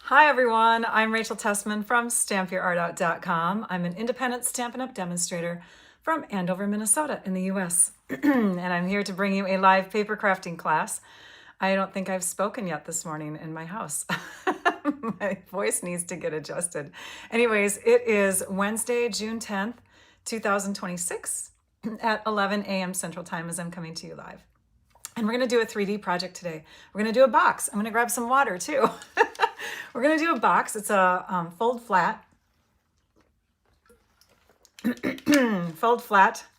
Hi everyone, I'm Rachel Tessman from StampYourArtOut.com. I'm an independent Stampin' Up! Demonstrator from Andover, Minnesota in the US. And I'm here to bring you a live paper crafting class. I don't think I've spoken yet this morning in my house. My voice needs to get adjusted. Anyways, it is Wednesday, June 10th, 2026 at 11 a.m. Central Time as I'm coming to you live. And we're going to do a 3D project today. We're going to do a box. I'm going to grab some water too. We're going to do a box. It's a fold flat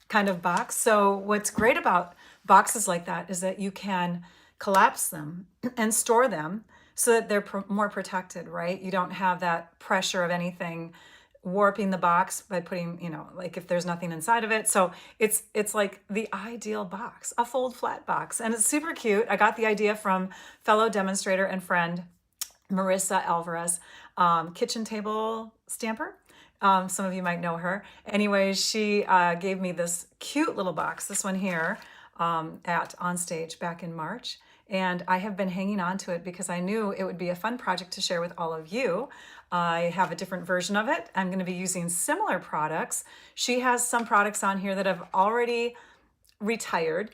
kind of box. So what's great about boxes like that is that you can collapse them and store them so that they're more protected, right? You don't have that pressure of anything warping the box by putting, like if there's nothing inside of it. So it's like the ideal box, a fold flat box. And it's super cute. I got the idea from fellow demonstrator and friend Marissa Alvarez, kitchen table stamper. Some of you might know her. Anyways, she gave me this cute little box, this one here, at Onstage back in March. And I have been hanging on to it because I knew it would be a fun project to share with all of you. I have a different version of it. I'm going to be using similar products. She has some products on here that have already retired.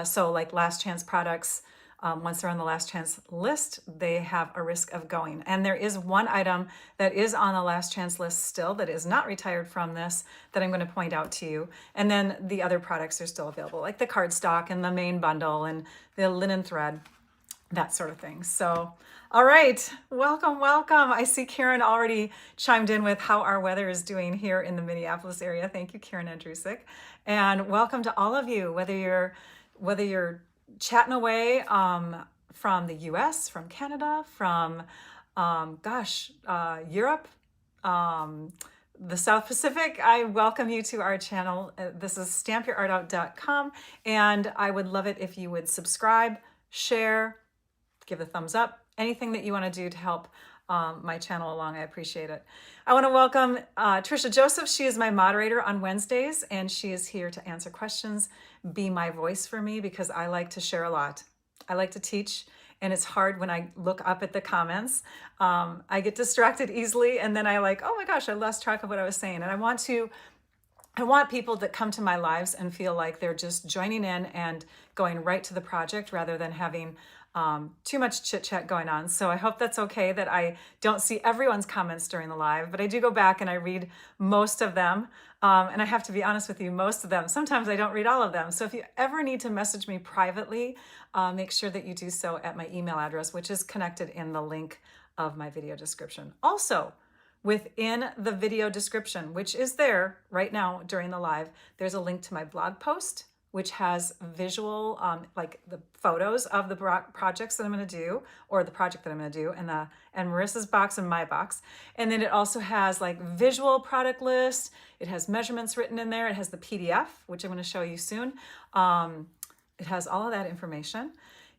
So like last chance products, once they're on the last chance list, they have a risk of going. And there is one item that is on the last chance list still that is not retired from this that I'm going to point out to you. And then the other products are still available, like the cardstock and the main bundle and the linen thread, that sort of thing. So, all right, welcome, welcome. I see Karen already chimed in with how our weather is doing here in the Minneapolis area. Thank you, Karen Andrusik. And welcome to all of you, whether you're chatting away from the US, from Canada, from, Europe, the South Pacific. I welcome you to our channel. This is StampYourArtOut.com, and I would love it if you would subscribe, share, give a thumbs up, anything that you want to do to help my channel along. I appreciate it. I want to welcome Trisha Joseph. She is my moderator on Wednesdays, and she is here to answer questions, be my voice for me, because I like to share a lot. I like to teach, and it's hard when I look up at the comments. I get distracted easily, and then I oh my gosh, I lost track of what I was saying. And I want people that come to my lives and feel like they're just joining in and going right to the project rather than having too much chit chat going on. So I hope that's okay that I don't see everyone's comments during the live, but I do go back and I read most of them. And I have to be honest with you, most of them. Sometimes I don't read all of them. So if you ever need to message me privately, make sure that you do so at my email address, which is connected in the link of my video description. Also, within the video description, which is there right now during the live, there's a link to my blog post, which has visual, like the photos of the projects that I'm going to do, or the project that I'm going to do, and Marissa's box and my box. And then it also has like visual product list. It has measurements written in there. It has the PDF, which I'm going to show you soon. It has all of that information.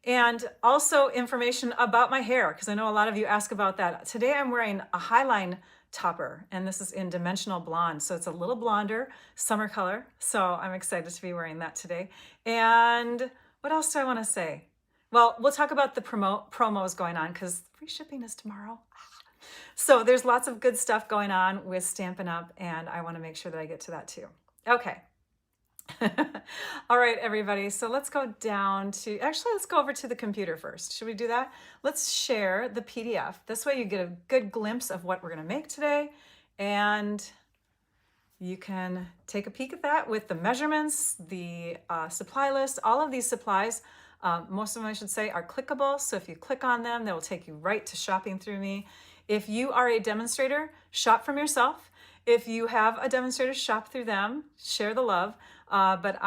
And also information about my hair, because I know a lot of you ask about that. Today I'm wearing a Highline topper, and this is in dimensional blonde, so it's a little blonder summer color. So I'm excited to be wearing that today. And what else do I want to say? Well, we'll talk about the promos going on, because free shipping is tomorrow. So there's lots of good stuff going on with Stampin' Up, and I want to make sure that I get to that too. Okay. All right, everybody. So let's go let's go over to the computer first. Should we do that? Let's share the PDF. This way you get a good glimpse of what we're going to make today. And you can take a peek at that with the measurements, the supply list. All of these supplies, most of them I should say, are clickable. So if you click on them, they will take you right to shopping through me. If you are a demonstrator, shop from yourself. If you have a demonstrator, shop through them, share the love. But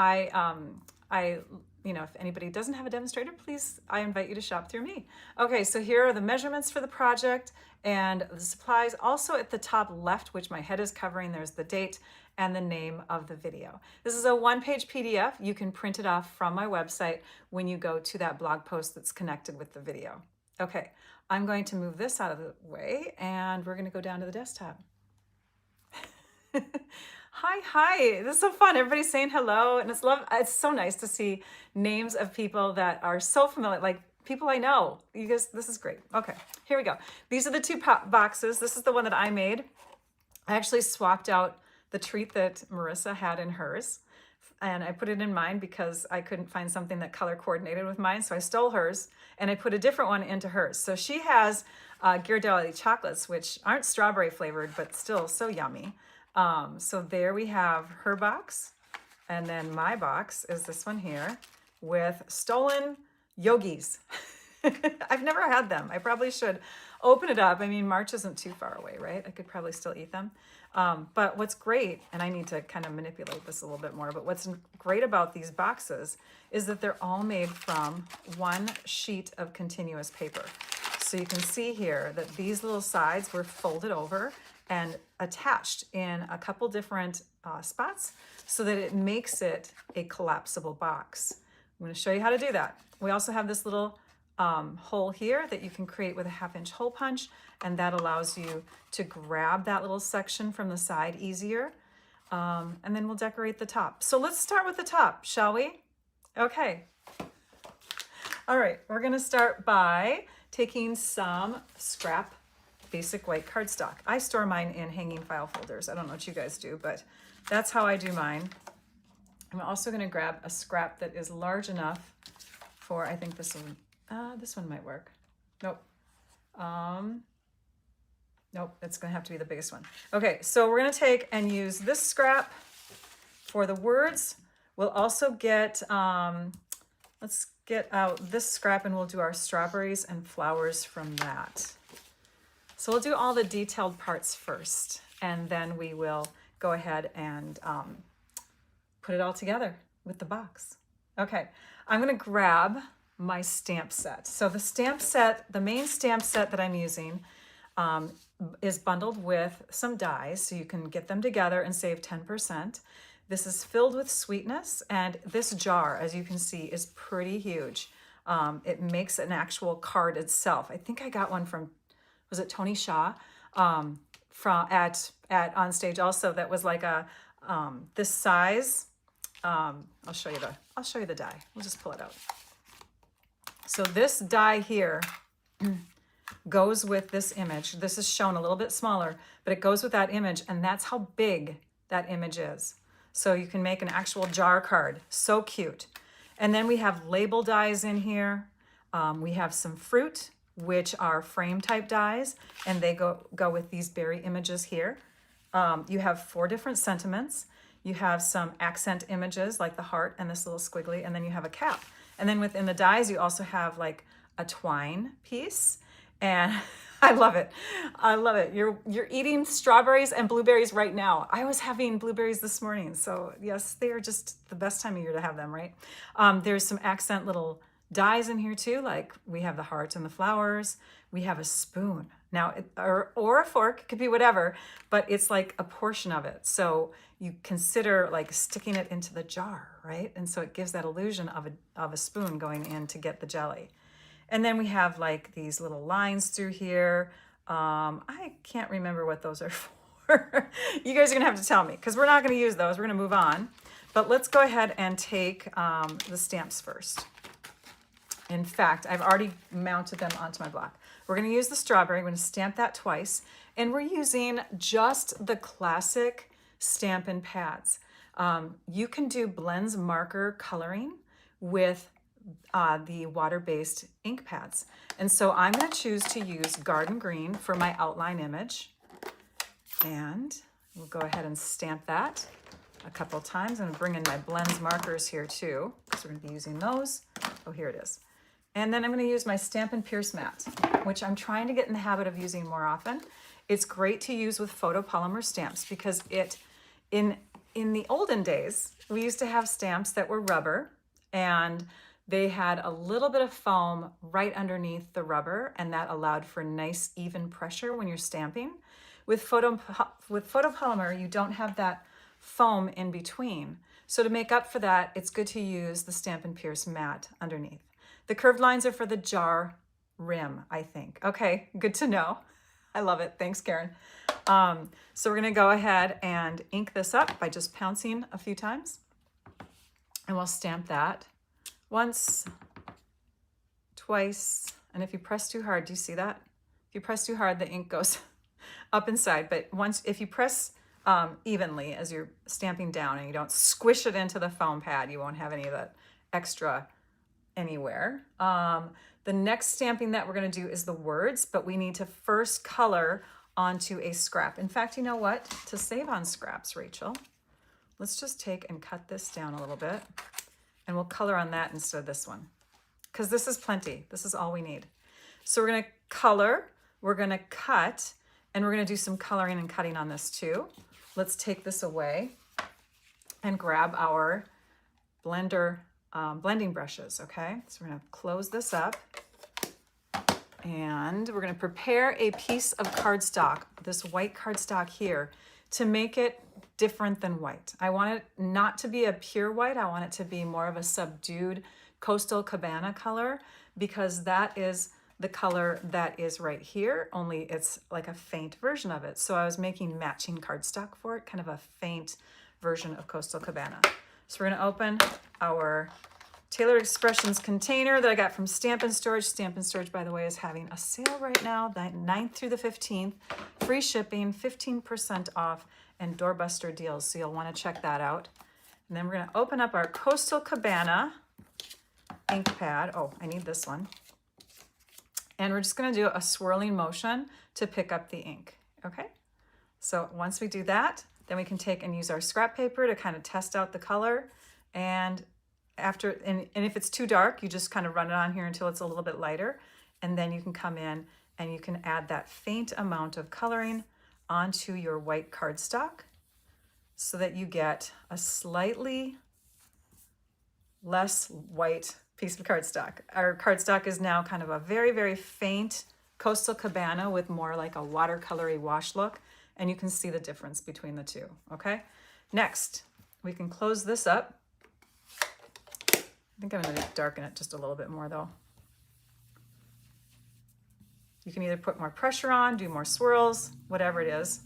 if anybody doesn't have a demonstrator, please, I invite you to shop through me. Okay, so here are the measurements for the project and the supplies. Also at the top left, which my head is covering, there's the date and the name of the video. This is a one-page PDF. You can print it off from my website when you go to that blog post that's connected with the video. Okay, I'm going to move this out of the way, and we're going to go down to the desktop. Hi. This is so fun. Everybody's saying hello, and it's so nice to see names of people that are so familiar, like people I know. You guys, this is great. Okay, here we go. These are the two boxes. This is the one that I made. I actually swapped out the treat that Marissa had in hers, and I put it in mine because I couldn't find something that color coordinated with mine. So I stole hers and I put a different one into hers. So she has Ghirardelli chocolates, which aren't strawberry flavored, but still so yummy. So there we have her box. And then my box is this one here with stolen yogis. I've never had them. I probably should open it up. I mean, March isn't too far away, right? I could probably still eat them. But what's great, and I need to kind of manipulate this a little bit more, but what's great about these boxes is that they're all made from one sheet of continuous paper. So you can see here that these little sides were folded over and attached in a couple different spots so that it makes it a collapsible box. I'm going to show you how to do that. We also have this little hole here that you can create with a 1/2-inch hole punch, and that allows you to grab that little section from the side easier. And then we'll decorate the top. So let's start with the top, shall we? Okay. All right, we're going to start by taking some scrap basic white cardstock. I store mine in hanging file folders. I don't know what you guys do, but that's how I do mine. I'm also going to grab a scrap that is large enough for, I think this one might work. Nope. Nope, it's going to have to be the biggest one. Okay, so we're going to take and use this scrap for the words. We'll also get, let's get out this scrap and we'll do our strawberries and flowers from that. So we'll do all the detailed parts first, and then we will go ahead and put it all together with the box. Okay, I'm going to grab my stamp set. So the stamp set, the main stamp set that I'm using is bundled with some dies, so you can get them together and save 10%. This is filled with sweetness, and this jar, as you can see, is pretty huge. It makes an actual card itself. I think I got one from, was it Tony Shaw, from at On Stage also, that was like a this size. I'll show you the die. We'll just pull it out. So this die here goes with this image. This is shown a little bit smaller, but it goes with that image, and that's how big that image is. So you can make an actual jar card. So cute. And then we have label dies in here. We have some fruit, which are frame type dies, and they go with these berry images here. You have 4 different sentiments. You have some accent images like the heart and this little squiggly, and then you have a cap. And then within the dies, you also have like a twine piece, and I love it. I love it. You're eating strawberries and blueberries right now. I was having blueberries this morning, so yes, they are just the best time of year to have them, right? There's some accent little dies in here too, like we have the heart and the flowers. We have a spoon. Now, or a fork, it could be whatever, but it's like a portion of it. So you consider like sticking it into the jar, right? And so it gives that illusion of a spoon going in to get the jelly. And then we have like these little lines through here. I can't remember what those are for. You guys are gonna have to tell me, because we're not gonna use those. We're gonna move on. But let's go ahead and take the stamps first. In fact, I've already mounted them onto my block. We're going to use the strawberry. I'm going to stamp that twice. And we're using just the classic Stampin' pads. You can do blends marker coloring with the water-based ink pads. And so I'm going to choose to use Garden Green for my outline image. And we'll go ahead and stamp that a couple of times. I'm going to bring in my blends markers here too, because we're going to be using those. Oh, here it is. And then I'm going to use my Stampin' Pierce mat, which I'm trying to get in the habit of using more often. It's great to use with photopolymer stamps because in the olden days, we used to have stamps that were rubber, and they had a little bit of foam right underneath the rubber, and that allowed for nice even pressure when you're stamping. With photopolymer, you don't have that foam in between. So to make up for that, it's good to use the Stampin' Pierce mat underneath. The curved lines are for the jar rim, I think. Okay, good to know. I love it. Thanks, Karen. So we're going to go ahead and ink this up by just pouncing a few times. And we'll stamp that once, twice. And if you press too hard, do you see that? If you press too hard, the ink goes up inside. But if you press evenly as you're stamping down and you don't squish it into the foam pad, you won't have any of that extra anywhere. The next stamping that we're going to do is the words, but we need to first color onto a scrap. In fact, you know what? To save on scraps, Rachel, let's just take and cut this down a little bit, and we'll color on that instead of this one, because this is plenty. This is all we need. So we're going to color, we're going to cut, and we're going to do some coloring and cutting on this too. Let's take this away and grab our blender blending brushes, okay? So we're going to close this up, and we're going to prepare a piece of cardstock, this white cardstock here, to make it different than white. I want it not to be a pure white. I want it to be more of a subdued Coastal Cabana color, because that is the color that is right here, only it's like a faint version of it. So I was making matching cardstock for it, kind of a faint version of Coastal Cabana. So we're going to open our Tailored Expressions container that I got from Stamp and Storage. Stamp and Storage, by the way, is having a sale right now, the 9th through the 15th, free shipping, 15% off, and doorbuster deals. So you'll want to check that out. And then we're going to open up our Coastal Cabana ink pad. Oh, I need this one. And we're just going to do a swirling motion to pick up the ink. Okay. So once we do that, then we can take and use our scrap paper to kind of test out the color. And if it's too dark, you just kind of run it on here until it's a little bit lighter. And then you can come in and you can add that faint amount of coloring onto your white cardstock so that you get a slightly less white piece of cardstock. Our cardstock is now kind of a very, very faint Coastal Cabana with more like a watercolory wash look. And you can see the difference between the two, okay? Next, we can close this up. I think I'm going to darken it just a little bit more though. You can either put more pressure on, do more swirls, whatever it is.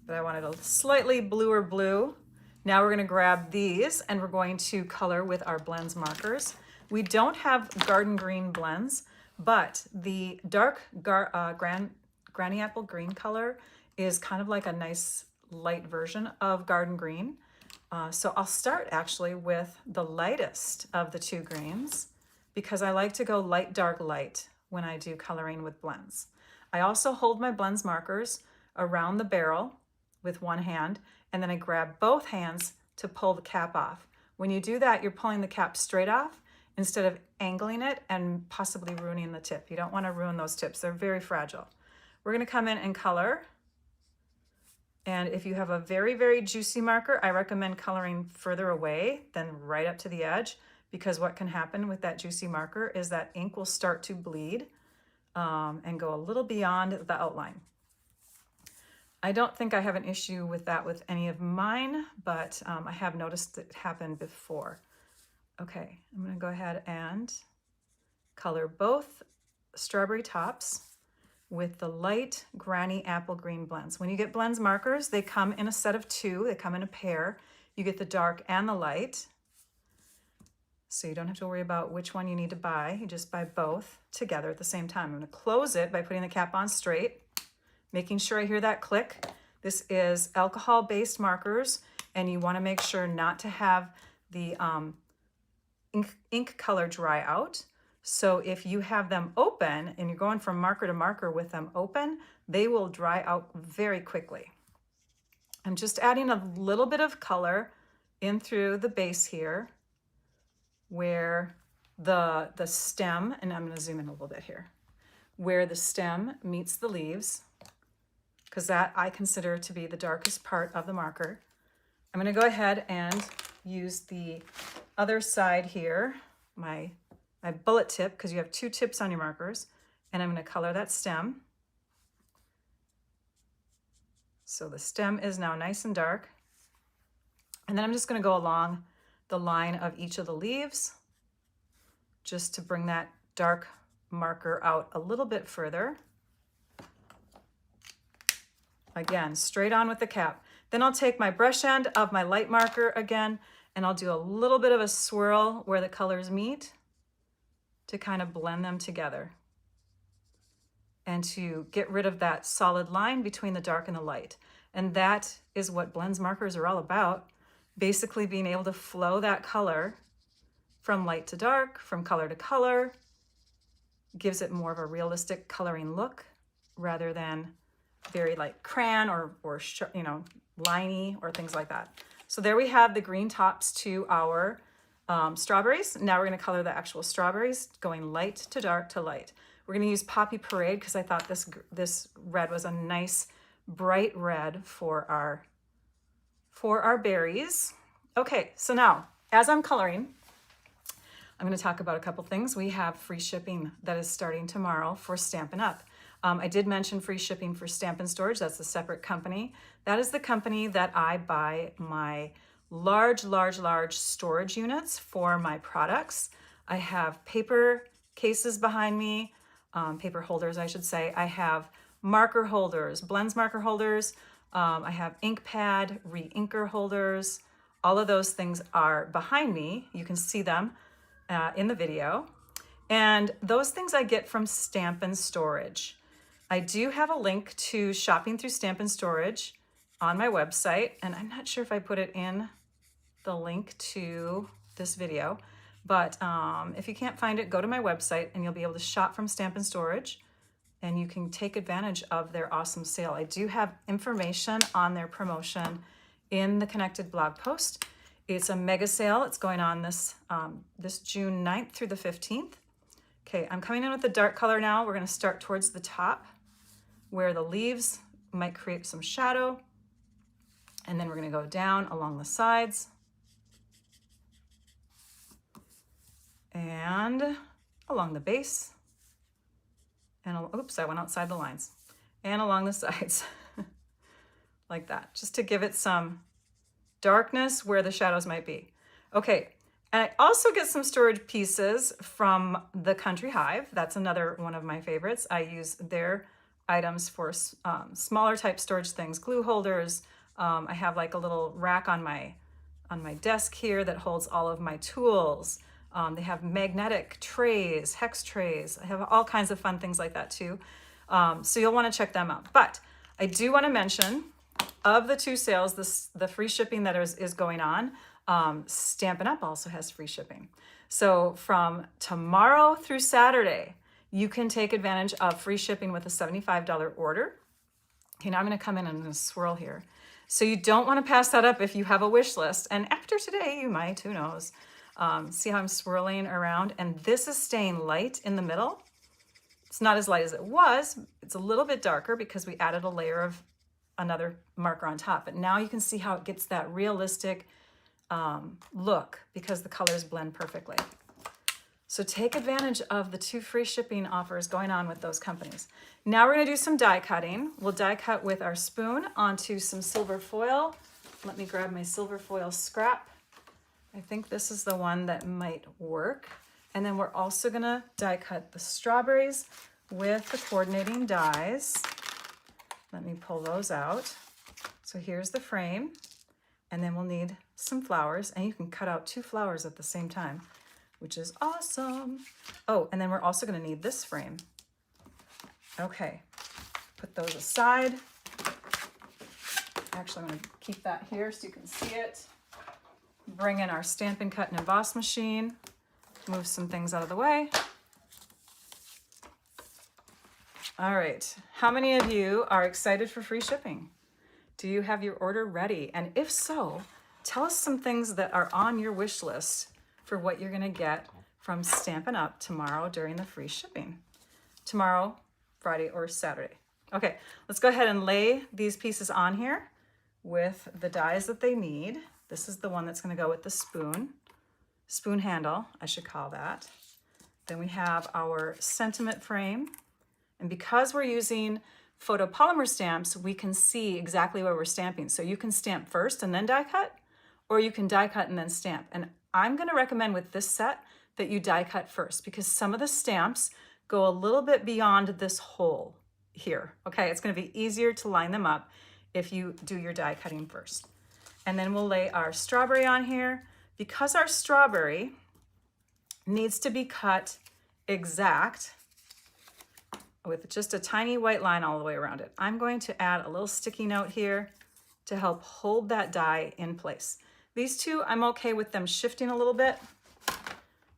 But I wanted a slightly bluer blue. Now we're going to grab these and we're going to color with our blends markers. We don't have garden green blends, but the dark granny apple green color is kind of like a nice light version of garden green. So I'll start actually with the lightest of the two greens because I like to go light, dark, light when I do coloring with blends. I also hold my blends markers around the barrel with one hand, and then I grab both hands to pull the cap off. When you do that, you're pulling the cap straight off instead of angling it and possibly ruining the tip. You don't want to ruin those tips. They're very fragile. We're going to come in and color. And if you have a very, very juicy marker, I recommend coloring further away than right up to the edge, because what can happen with that juicy marker is that ink will start to bleed and go a little beyond the outline. I don't think I have an issue with that with any of mine, but I have noticed it happen before. Okay, I'm going to go ahead and color both strawberry tops with the light granny apple green blends. When you get blends markers, they come in a set of two. They come in a pair. You get the dark and the light. So you don't have to worry about which one you need to buy. You just buy both together at the same time. I'm going to close it by putting the cap on straight, making sure I hear that click. This is alcohol-based markers, and you want to make sure not to have the ink color dry out. So if you have them open and you're going from marker to marker with them open, they will dry out very quickly. I'm just adding a little bit of color in through the base here where the stem, and I'm going to zoom in a little bit here, where the stem meets the leaves, because that I consider to be the darkest part of the marker. I'm going to go ahead and use the other side here, my bullet tip, because you have two tips on your markers, and I'm going to color that stem. So the stem is now nice and dark. And then I'm just going to go along the line of each of the leaves just to bring that dark marker out a little bit further. Again, straight on with the cap. Then I'll take my brush end of my light marker again, and I'll do a little bit of a swirl where the colors meet. to kind of blend them together and to get rid of that solid line between the dark and the light. And that is what blends markers are all about. Basically being able to flow that color from light to dark, from color to color, gives it more of a realistic coloring look rather than very like crayon or you know, liney or things like that. So there we have the green tops to our strawberries. Now we're going to color the actual strawberries, going light to dark to light. We're going to use Poppy Parade because I thought this red was a nice bright red for our berries. Okay, so now as I'm coloring, I'm going to talk about a couple things. We have free shipping that is starting tomorrow for Stampin' Up. I did mention free shipping for Stampin' Storage. That's a separate company. That is the company that I buy my large storage units for my products. I have paper cases behind me, paper holders, I should say. I have marker holders, blends marker holders. I have ink pad, re-inker holders. All of those things are behind me. You can see them in the video. And those things I get from Stampin' Storage. I do have a link to shopping through Stampin' Storage on my website, and I'm not sure if I put it in the link to this video, but if you can't find it, go to my website and you'll be able to shop from Stampin' Storage and you can take advantage of their awesome sale. I do have information on their promotion in the connected blog post. It's a mega sale. It's going on this June 9th through the 15th. Okay, I'm coming in with the dark color now. We're going to start towards the top where the leaves might create some shadow. And then we're going to go down along the sides and along the base. And oops, I went outside the lines. And along the sides like that, just to give it some darkness where the shadows might be. Okay, and I also get some storage pieces from the Country Hive. That's another one of my favorites. I use their items for smaller type storage things, glue holders. I have like a little rack on my desk here that holds all of my tools. They have magnetic trays, hex trays. I have all kinds of fun things like that too. So you'll want to check them out. But I do want to mention, of the two sales, the free shipping that is going on, Stampin' Up! Also has free shipping. So from tomorrow through Saturday, you can take advantage of free shipping with a $75 order. Okay, now I'm going to come in and I'm going to swirl here. So you don't want to pass that up if you have a wish list. And after today, you might, who knows. See how I'm swirling around? And this is staying light in the middle. It's not as light as it was. It's a little bit darker because we added a layer of another marker on top. But now you can see how it gets that realistic look because the colors blend perfectly. So take advantage of the 2 free shipping offers going on with those companies. Now we're going to do some die cutting. We'll die cut with our spoon onto some silver foil. Let me grab my silver foil scrap. I think this is the one that might work. And then we're also going to die cut the strawberries with the coordinating dies. Let me pull those out. So here's the frame. And then we'll need some flowers. And you can cut out 2 flowers at the same time, which is awesome. Oh, and then we're also going to need this frame. Okay, put those aside. Actually, I'm going to keep that here so you can see it. Bring in our Stampin' Cut and Emboss machine. Move some things out of the way. All right, how many of you are excited for free shipping? Do you have your order ready? And if so, tell us some things that are on your wish list for what you're gonna get from Stampin' Up! Tomorrow during the free shipping. Tomorrow, Friday, or Saturday. Okay, let's go ahead and lay these pieces on here with the dies that they need. This is the one that's gonna go with the spoon handle, I should call that. Then we have our sentiment frame. And because we're using photopolymer stamps, we can see exactly where we're stamping. So you can stamp first and then die cut, or you can die cut and then stamp. And I'm gonna recommend with this set that you die cut first because some of the stamps go a little bit beyond this hole here, okay? It's gonna be easier to line them up if you do your die cutting first. And then we'll lay our strawberry on here. Because our strawberry needs to be cut exact with just a tiny white line all the way around it. I'm going to add a little sticky note here to help hold that die in place. These two, I'm okay with them shifting a little bit.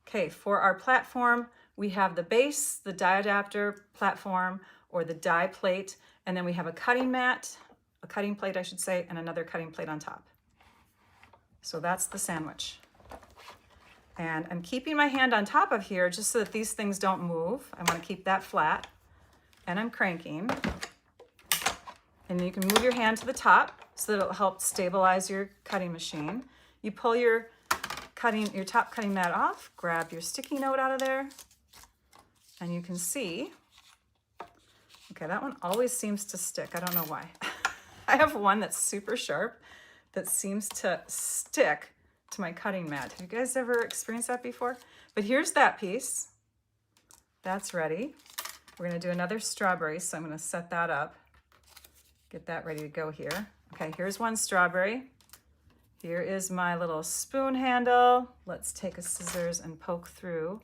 Okay, for our platform, we have the base, the die adapter platform, or the die plate, and then we have a cutting mat, a cutting plate, I should say, and another cutting plate on top. So that's the sandwich. And I'm keeping my hand on top of here just so that these things don't move. I want to keep that flat. And I'm cranking. And you can move your hand to the top so that it'll help stabilize your cutting machine. You pull your top cutting mat off, grab your sticky note out of there, and you can see, okay, that one always seems to stick. I don't know why. I have one that's super sharp that seems to stick to my cutting mat. Have you guys ever experienced that before? But here's that piece. That's ready. We're gonna do another strawberry, so I'm gonna set that up, get that ready to go here. Okay, here's one strawberry. Here is my little spoon handle. Let's take a scissors and poke through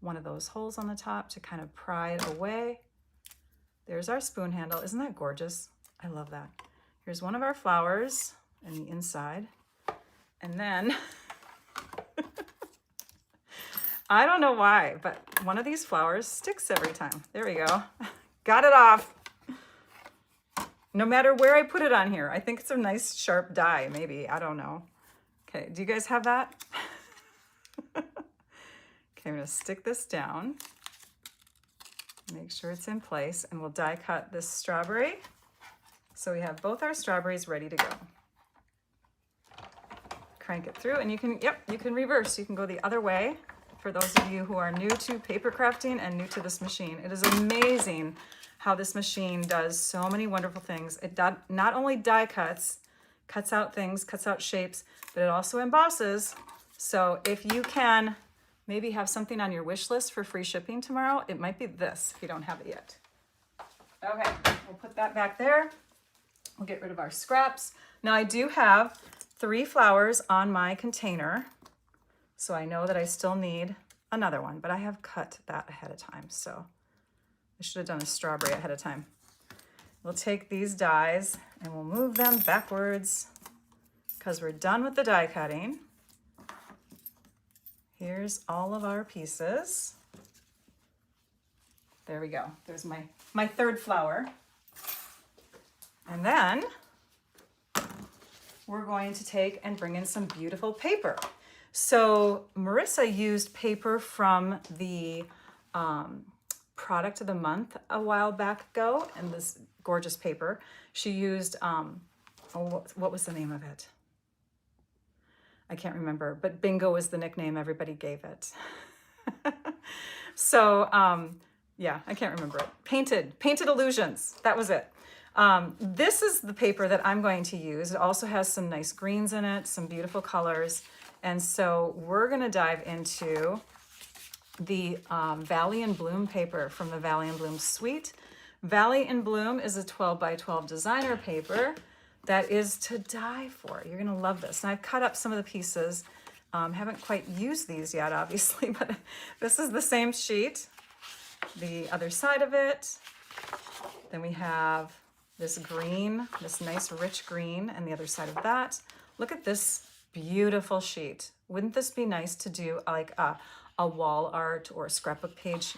one of those holes on the top to kind of pry it away. There's our spoon handle. Isn't that gorgeous? I love that. Here's one of our flowers in the inside. And then, I don't know why, but one of these flowers sticks every time. There we go. Got it off. No matter where I put it on here. I think it's a nice sharp die, maybe. I don't know. Okay, do you guys have that? Okay, I'm gonna stick this down. Make sure it's in place, and we'll die cut this strawberry. So we have both our strawberries ready to go. Crank it through, and you can, yep, you can reverse. You can go the other way. For those of you who are new to paper crafting and new to this machine, it is amazing how this machine does so many wonderful things. It not only die cuts out things, cuts out shapes, but it also embosses. So if you can maybe have something on your wish list for free shipping tomorrow, it might be this if you don't have it yet. Okay, we'll put that back there. We'll get rid of our scraps. Now I do have 3 flowers on my container, so I know that I still need another one, but I have cut that ahead of time, so I should have done a strawberry ahead of time. We'll take these dies and we'll move them backwards because we're done with the die cutting. Here's all of our pieces. There we go. There's my third flower. And then we're going to take and bring in some beautiful paper. So Marissa used paper from the product of the month a while back ago, and this gorgeous paper. She used, what was the name of it? I can't remember, but Bingo was the nickname everybody gave it. So, yeah, I can't remember it. Painted Illusions, that was it. This is the paper that I'm going to use. It also has some nice greens in it, some beautiful colors. And so we're gonna dive into the Valley and Bloom paper from the Valley and Bloom suite. Valley and Bloom is a 12 by 12 designer paper that is to die for. You're gonna love this. And I've cut up some of the pieces. Haven't quite used these yet, obviously, but this is the same sheet. The other side of it. Then we have this green, this nice rich green, and the other side of that. Look at this beautiful sheet. Wouldn't this be nice to do like a wall art or a scrapbook page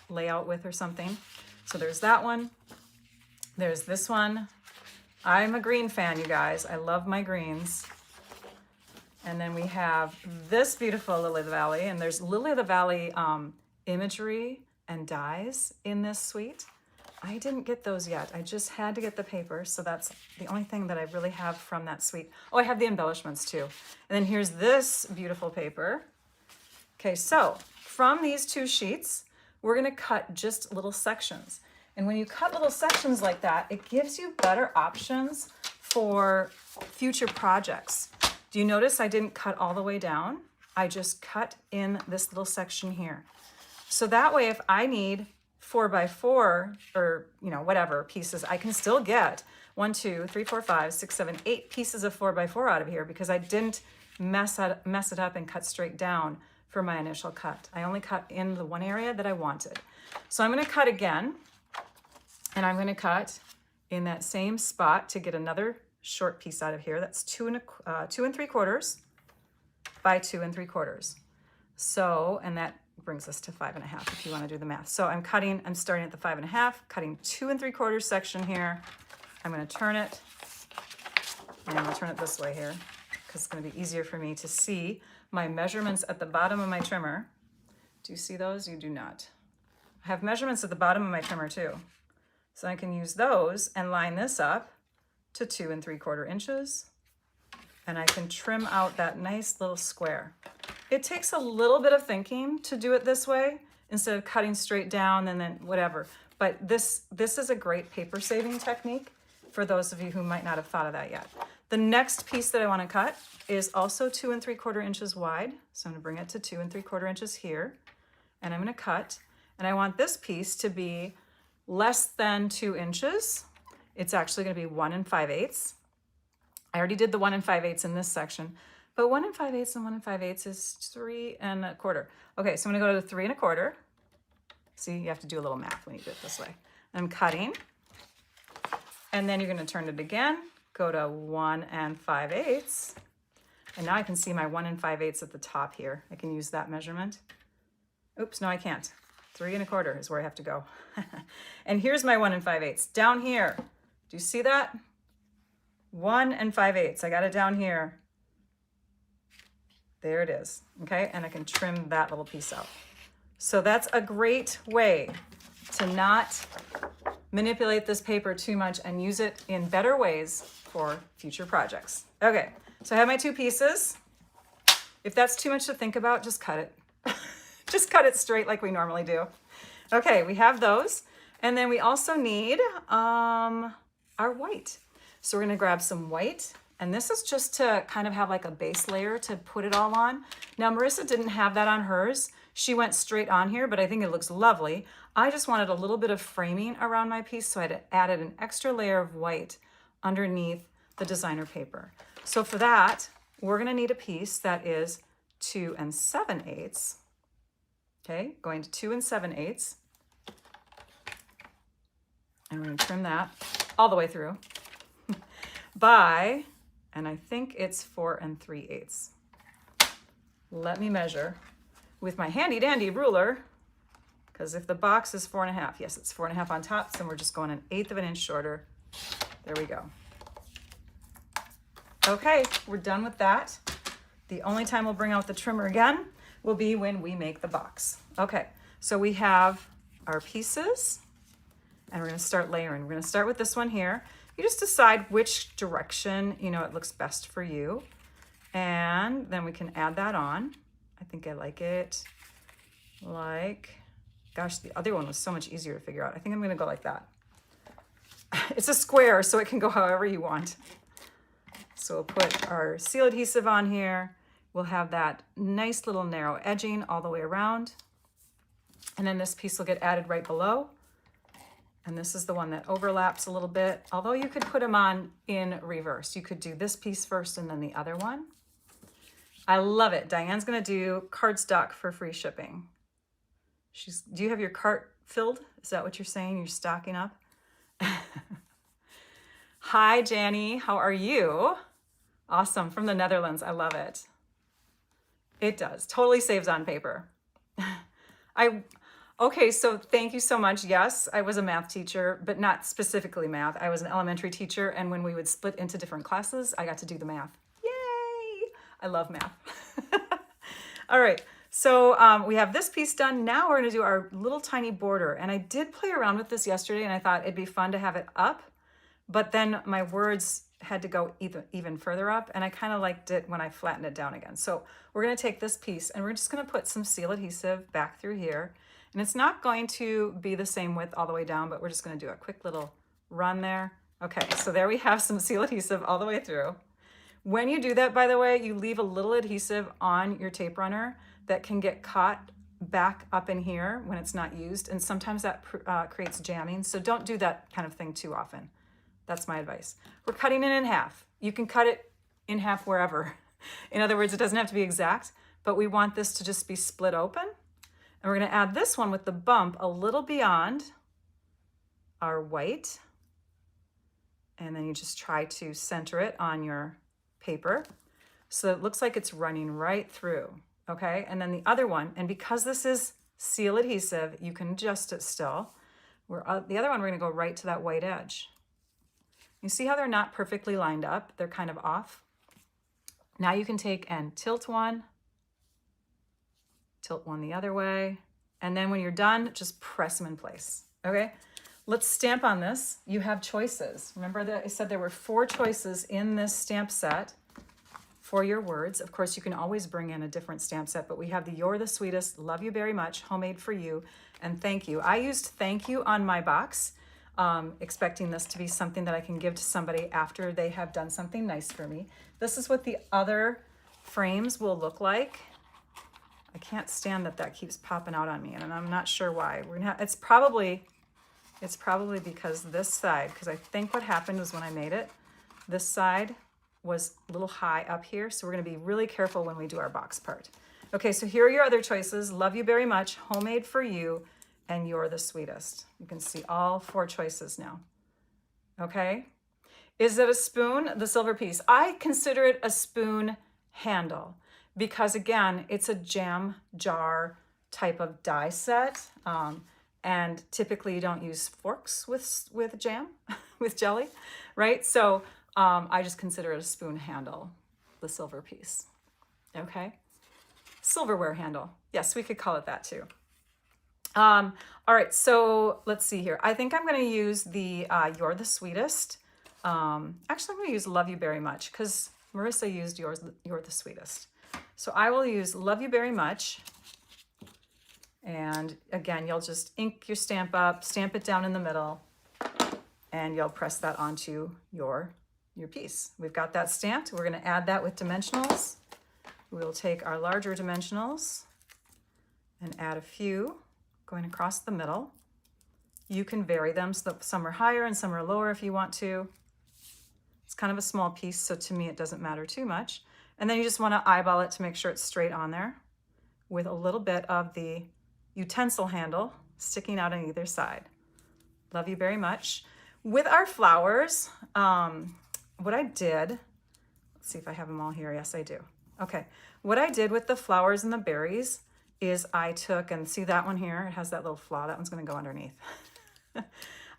layout with or something? So there's that one. There's this one. I'm a green fan, you guys. I love my greens. And then we have this beautiful Lily of the Valley, and there's Lily of the Valley imagery and dies in this suite. I didn't get those yet. I just had to get the paper, so that's the only thing that I really have from that suite. Oh, I have the embellishments too. And then here's this beautiful paper. Okay, so from these 2 sheets, we're gonna cut just little sections. And when you cut little sections like that, it gives you better options for future projects. Do you notice I didn't cut all the way down? I just cut in this little section here. So that way, if I need 4 by 4 or, you know, whatever pieces, I can still get 1, 2, 3, 4, 5, 6, 7, 8 pieces of 4 by 4 out of here because I didn't mess it up and cut straight down for my initial cut. I only cut in the one area that I wanted. So I'm going to cut again, and I'm going to cut in that same spot to get another short piece out of here. That's 2 3/4 by 2 3/4. So, and that brings us to 5 1/2 if you want to do the math. So I'm starting at the 5 1/2, cutting 2 3/4 section here. I'm going to turn it, and I'm going to turn it this way here because it's going to be easier for me to see my measurements at the bottom of my trimmer. Do you see those? You do not. I have measurements at the bottom of my trimmer too. So I can use those and line this up to 2 3/4 inches. And I can trim out that nice little square. It takes a little bit of thinking to do it this way instead of cutting straight down and then whatever. But this is a great paper saving technique for those of you who might not have thought of that yet. The next piece that I want to cut is also 2 3/4 inches wide. So I'm going to bring it to 2 3/4 inches here. And I'm going to cut. And I want this piece to be less than 2 inches. It's actually going to be 1 5/8. I already did the 1 5/8 in this section, but 1 5/8 and 1 5/8 is 3 1/4. Okay, so I'm gonna go to 3 1/4. See, you have to do a little math when you do it this way. I'm cutting, and then you're gonna turn it again, go to 1 5/8, and now I can see my 1 5/8 at the top here. I can use that measurement. Oops, no, I can't. 3 1/4 is where I have to go. And here's my 1 5/8 down here. Do you see that? 1 5/8. I got it down here. There it is. Okay, and I can trim that little piece out. So that's a great way to not manipulate this paper too much and use it in better ways for future projects. Okay, so I have my 2 pieces. If that's too much to think about, just cut it. Just cut it straight like we normally do. Okay, we have those. And then we also need our white. So we're gonna grab some white, and this is just to kind of have like a base layer to put it all on. Now Marissa didn't have that on hers. She went straight on here, but I think it looks lovely. I just wanted a little bit of framing around my piece, so I added an extra layer of white underneath the designer paper. So for that, we're gonna need a piece that is 2 7/8. Okay, going to 2 7/8. And we're gonna trim that all the way through. By, and I think it's 4 3/8. Let me measure with my handy dandy ruler, because if the box is 4 1/2, yes, it's 4 1/2 on top, so we're just going 1/8 of an inch shorter. There we go. Okay, we're done with that. The only time we'll bring out the trimmer again will be when we make the box. Okay, so we have our pieces, and we're gonna start layering. We're gonna start with this one here. You just decide which direction, it looks best for you. And then we can add that on. I think I like it gosh, the other one was so much easier to figure out. I think I'm gonna go like that. It's a square, so it can go however you want. So we'll put our seal adhesive on here. We'll have that nice little narrow edging all the way around. And then this piece will get added right below. And this is the one that overlaps a little bit, although you could put them on in reverse. You could do this piece first and then the other one. I love it. Diane's gonna do cardstock for free shipping. Do you have your cart filled? Is that what you're saying? You're stocking up? Hi, Janny, how are you? Awesome, from the Netherlands, I love it. It does, totally saves on paper. Okay, so thank you so much. Yes, I was a math teacher, but not specifically math. I was an elementary teacher, and when we would split into different classes, I got to do the math. Yay! I love math. All right, so we have this piece done. Now we're gonna do our little tiny border, and I did play around with this yesterday, and I thought it'd be fun to have it up, but then my words had to go even further up, and I kind of liked it when I flattened it down again. So we're gonna take this piece, and we're just gonna put some seal adhesive back through here. And it's not going to be the same width all the way down, but we're just gonna do a quick little run there. Okay, so there we have some seal adhesive all the way through. When you do that, by the way, you leave a little adhesive on your tape runner that can get caught back up in here when it's not used. And sometimes that creates jamming. So don't do that kind of thing too often. That's my advice. We're cutting it in half. You can cut it in half wherever. In other words, it doesn't have to be exact, but we want this to just be split open. And we're going to add this one with the bump a little beyond our white. And then you just try to center it on your paper so it looks like it's running right through, okay? And then the other one, and because this is seal adhesive, you can adjust it still. The other one, we're gonna go right to that white edge. You see how they're not perfectly lined up? They're kind of off. Now you can take and tilt one the other way, and then when you're done, just press them in place, okay? Let's stamp on this. You have choices. Remember that I said there were 4 choices in this stamp set for your words. Of course, you can always bring in a different stamp set, but we have the You're the Sweetest, Love You Very Much, Homemade for You, and Thank You. I used Thank You on my box, expecting this to be something that I can give to somebody after they have done something nice for me. This is what the other frames will look like. I can't stand that keeps popping out on me, and I'm not sure why. It's probably because this side, because I think what happened was when I made it, this side was a little high up here, so we're going to be really careful when we do our box part. Okay, so here are your other choices. Love You Very Much, Homemade for You, and You're the Sweetest. You can see all 4 choices now. Okay? Is it a spoon, the silver piece? I consider it a spoon handle because, again, it's a jam jar type of die set. And typically you don't use forks with jam, with jelly, right? So I just consider it a spoon handle, the silver piece, okay? Silverware handle. Yes, we could call it that too. All right, so let's see here. I think I'm gonna use the You're the Sweetest. Actually, I'm gonna use Love You Very Much because Marissa used You're the Sweetest. So I will use Love You Very Much. And again, you'll just ink your stamp up, stamp it down in the middle, and you'll press that onto your piece. We've got that stamped. We're going to add that with dimensionals. We'll take our larger dimensionals and add a few going across the middle. You can vary them so that some are higher and some are lower if you want to. It's kind of a small piece, so to me it doesn't matter too much. And then you just want to eyeball it to make sure it's straight on there with a little bit of the utensil handle sticking out on either side. Love You Very Much. With our flowers, what I did, let's see if I have them all here. Yes, I do. Okay. What I did with the flowers and the berries is I took, and see that one here, it has that little flaw. That one's going to go underneath.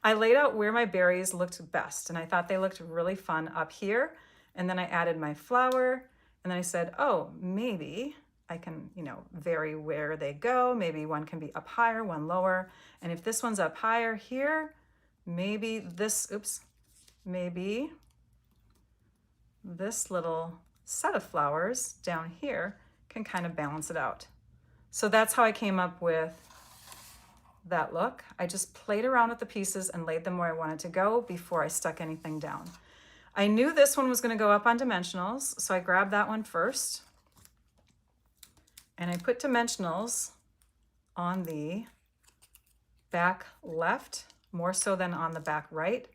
I laid out where my berries looked best, and I thought they looked really fun up here. And then I added my flower, and then I said, oh, maybe I can, vary where they go. Maybe one can be up higher, one lower. And if this one's up higher here, maybe this little set of flowers down here can kind of balance it out. So that's how I came up with that look. I just played around with the pieces and laid them where I wanted to go before I stuck anything down. I knew this one was going to go up on dimensionals, so I grabbed that one first. And I put dimensionals on the back left, more so than on the back right,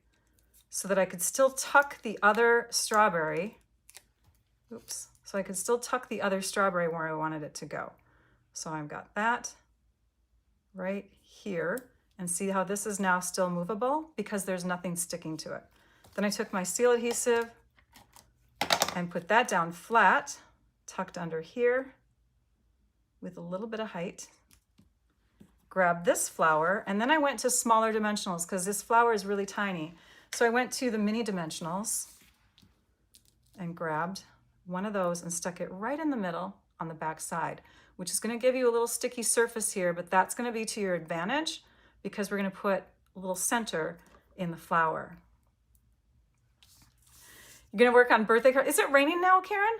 so that I could still tuck the other strawberry. Oops. So I could still tuck the other strawberry where I wanted it to go. So I've got that right here. And see how this is now still movable because there's nothing sticking to it. Then I took my seal adhesive and put that down flat, tucked under here, with a little bit of height. Grab this flower, and then I went to smaller dimensionals because this flower is really tiny. So I went to the mini dimensionals and grabbed one of those and stuck it right in the middle on the back side, which is going to give you a little sticky surface here, but that's going to be to your advantage because we're going to put a little center in the flower. You're going to work on birthday cards. Is it raining now, Karen?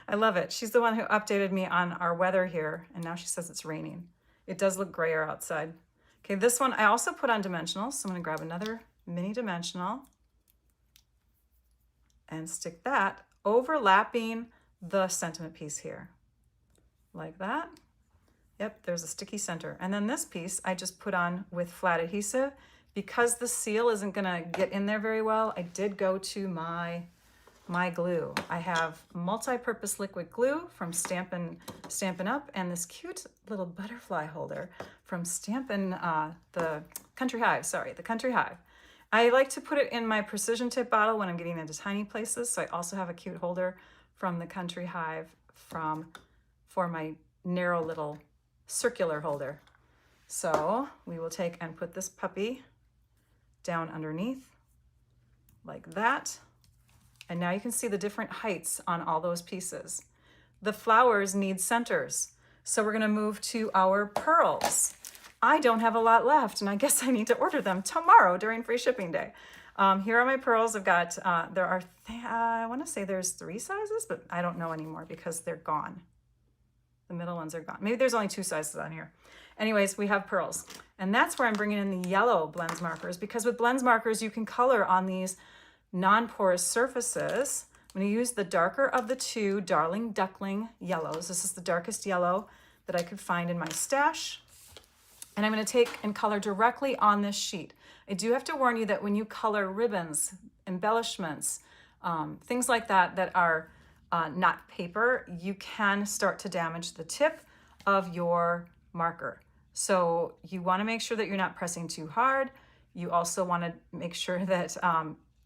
I love it. She's the one who updated me on our weather here, and now she says it's raining. It does look grayer outside. Okay, this one I also put on dimensionals, so I'm going to grab another mini dimensional and stick that overlapping the sentiment piece here, like that. Yep, there's a sticky center. And then this piece I just put on with flat adhesive. Because the seal isn't going to get in there very well, I did go to my my glue. I have multi-purpose liquid glue from Stampin' Up! And this cute little butterfly holder from Stampin' the Country Hive, sorry, the Country Hive. I like to put it in my precision tip bottle when I'm getting into tiny places, so I also have a cute holder from the Country Hive for my narrow little circular holder. So we will take and put this puppy down underneath like that. And now you can see the different heights on all those pieces. The flowers need centers. So we're gonna move to our pearls. I don't have a lot left, and I guess I need to order them tomorrow during free shipping day. Here are my pearls. I've got, I wanna say there's 3 sizes, but I don't know anymore because they're gone. The middle ones are gone. Maybe there's only 2 sizes on here. Anyways, we have pearls. And that's where I'm bringing in the yellow blends markers, because with blends markers, you can color on these non-porous surfaces. I'm gonna use the darker of the 2 Darling Duckling yellows. This is the darkest yellow that I could find in my stash. And I'm gonna take and color directly on this sheet. I do have to warn you that when you color ribbons, embellishments, things like that that are not paper, you can start to damage the tip of your marker. So you wanna make sure that you're not pressing too hard. You also wanna make sure that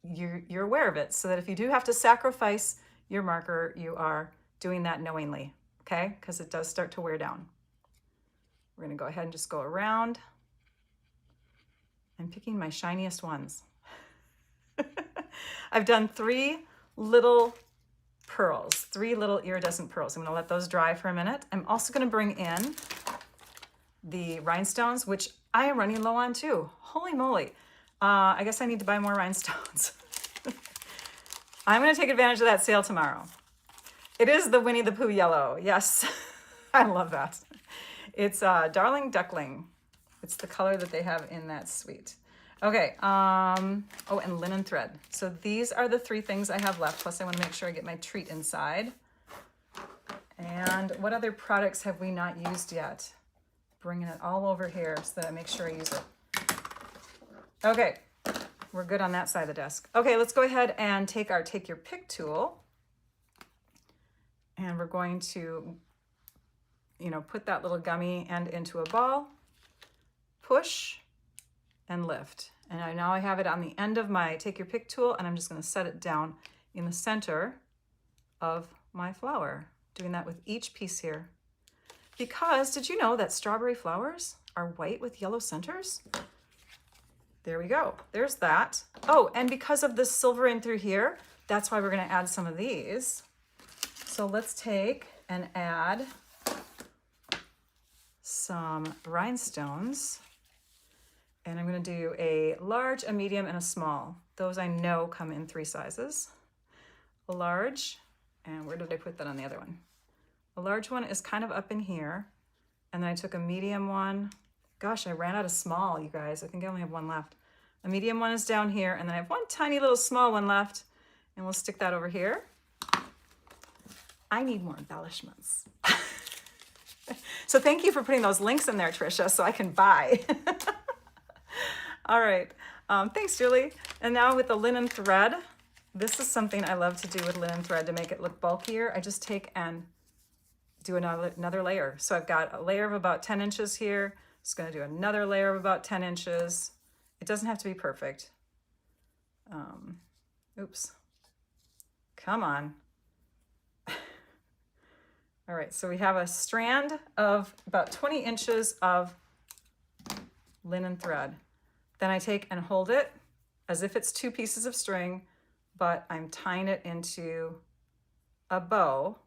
you're aware of it, so that if you do have to sacrifice your marker, you are doing that knowingly, okay? Because it does start to wear down. We're gonna go ahead and just go around. I'm picking my shiniest ones. I've done 3 little pearls, 3 little iridescent pearls. I'm gonna let those dry for a minute. I'm also gonna bring in the rhinestones, which I am running low on too. Holy moly. I guess I need to buy more rhinestones. I'm gonna take advantage of that sale tomorrow. It is the Winnie the Pooh yellow. Yes, I love that. It's Darling Duckling. It's the color that they have in that suite. Okay, oh, and linen thread. So these are the 3 things I have left, plus I wanna make sure I get my treat inside. And what other products have we not used yet? Bringing it all over here so that I make sure I use it. Okay, we're good on that side of the desk. Okay, let's go ahead and take our Take Your Pick tool. And we're going to, put that little gummy end into a ball, push, and lift. And now I have it on the end of my Take Your Pick tool, and I'm just gonna set it down in the center of my flower, doing that with each piece here. Because did you know that strawberry flowers are white with yellow centers? There we go, there's that. Oh, and because of the silver in through here, that's why we're gonna add some of these. So let's take and add some rhinestones. And I'm gonna do a large, a medium, and a small. Those I know come in 3 sizes. A large, and where did I put that on the other one? A large one is kind of up in here. And then I took a medium one. Gosh, I ran out of small, you guys. I think I only have 1 left. A medium one is down here, and then I have 1 tiny little small one left, and we'll stick that over here. I need more embellishments. So thank you for putting those links in there, Trisha, so I can buy. All right, thanks, Julie. And now with the linen thread, this is something I love to do with linen thread to make it look bulkier. I just take and do another layer. So I've got a layer of about 10 inches here. Just gonna do another layer of about 10 inches. It doesn't have to be perfect. Oops, come on. All right, so we have a strand of about 20 inches of linen thread. Then I take and hold it as if it's 2 pieces of string, but I'm tying it into a bow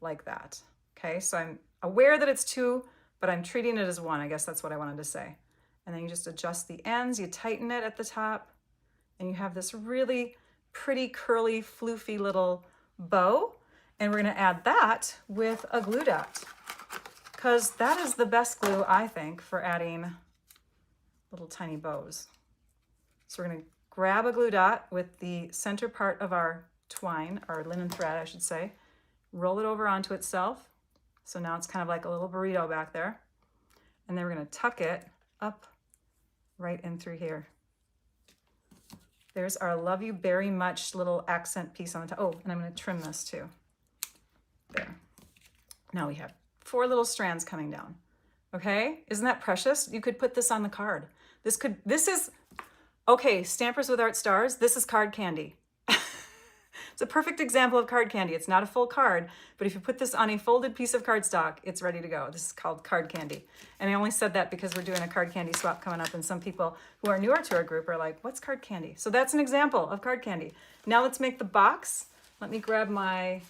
like that. Okay, so I'm aware that it's 2, but I'm treating it as 1. I guess that's what I wanted to say. And then you just adjust the ends, you tighten it at the top, and you have this really pretty, curly, floofy little bow. And we're gonna add that with a glue dot, because that is the best glue, I think, for adding little tiny bows. So we're gonna grab a glue dot with the center part of our twine, or linen thread, I should say, roll it over onto itself. So now it's kind of like a little burrito back there. And then we're gonna tuck it up right in through here. There's our love you very much little accent piece on the top. Oh, and I'm going to trim this too. There. Now we have 4 little strands coming down. Okay, isn't that precious? You could put this on the card. This is, okay, Stampers with Art Stars, this is card candy. It's a perfect example of card candy. It's not a full card, but if you put this on a folded piece of cardstock, it's ready to go. This is called card candy. And I only said that because we're doing a card candy swap coming up, and some people who are newer to our group are like, what's card candy? So that's an example of card candy. Now let's make the box. Let me grab my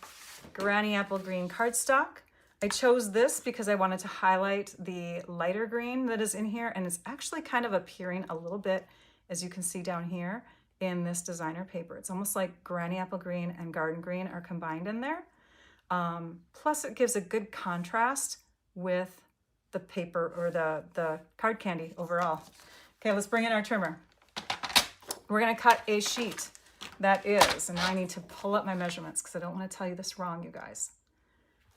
Granny Apple Green cardstock. I chose this because I wanted to highlight the lighter green that is in here, and it's actually kind of appearing a little bit, as you can see down here, in this designer paper. It's almost like Granny Apple Green and Garden Green are combined in there. Plus it gives a good contrast with the paper or the card candy overall. Okay, let's bring in our trimmer. We're gonna cut a sheet that is, and now I need to pull up my measurements because I don't want to tell you this wrong, you guys.